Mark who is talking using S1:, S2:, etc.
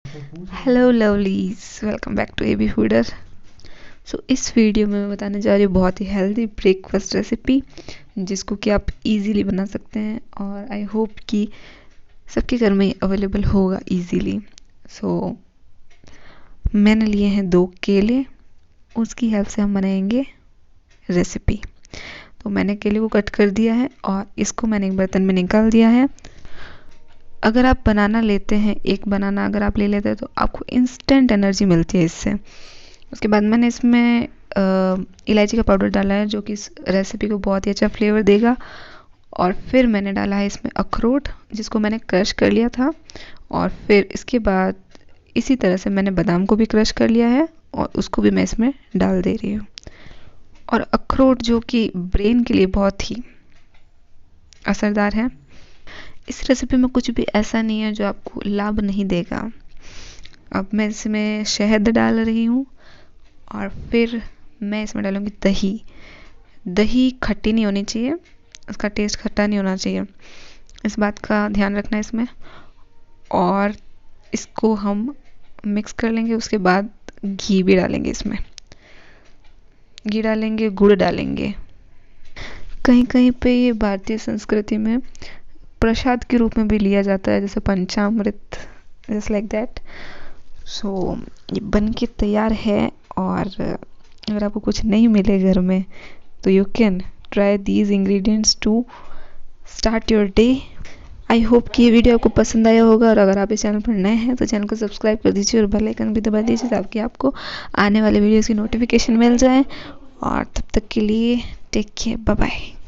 S1: Hello lovelies, welcome back to AB Fooder. इस video में मैं बताने जा रही हूँ बहुत ही हेल्दी ब्रेकफास्ट रेसिपी जिसको कि आप इजीली बना सकते हैं और आई होप कि सबके घर में अवेलेबल होगा इजीली। मैंने लिए हैं 2 केले, उसकी हेल्प से हम बनाएंगे रेसिपी। तो मैंने केले को कट कर दिया है और इसको मैंने एक बर्तन में निकाल दिया है। अगर आप बनाना लेते हैं, एक बनाना अगर आप ले लेते हैं तो आपको इंस्टेंट एनर्जी मिलती है इससे। उसके बाद मैंने इसमें इलायची का पाउडर डाला है जो कि इस रेसिपी को बहुत ही अच्छा फ्लेवर देगा। और फिर मैंने डाला है इसमें अखरोट जिसको मैंने क्रश कर लिया था। और फिर इसके बाद इसी तरह से मैंने बादाम को भी क्रश कर लिया है और उसको भी मैं इसमें डाल दे रही हूँ। और अखरोट जो कि ब्रेन के लिए बहुत ही असरदार है। इस रेसिपी में कुछ भी ऐसा नहीं है जो आपको लाभ नहीं देगा। अब मैं इसमें शहद डाल रही हूँ और फिर मैं इसमें डालूँगी दही। दही खट्टी नहीं होनी चाहिए, उसका टेस्ट खट्टा नहीं होना चाहिए, इस बात का ध्यान रखना है इसमें। और इसको हम मिक्स कर लेंगे। उसके बाद घी भी डालेंगे इसमें, घी डालेंगे, गुड़ डालेंगे। कहीं कहीं पे ये भारतीय संस्कृति में प्रसाद के रूप में भी लिया जाता है, जैसे पंचामृत, जस्ट लाइक दैट। ये बन के तैयार है। और अगर आपको कुछ नहीं मिले घर में तो you can try these ingredients to start your day. I hope कि ये वीडियो आपको पसंद आया होगा। और अगर आप इस चैनल पर नए हैं तो चैनल को सब्सक्राइब कर दीजिए और बेल आइकन भी दबा दीजिए ताकि आपको आने वाले वीडियोज़ की नोटिफिकेशन मिल जाए। और तब तक के लिए टेक केयर, बाय बाय।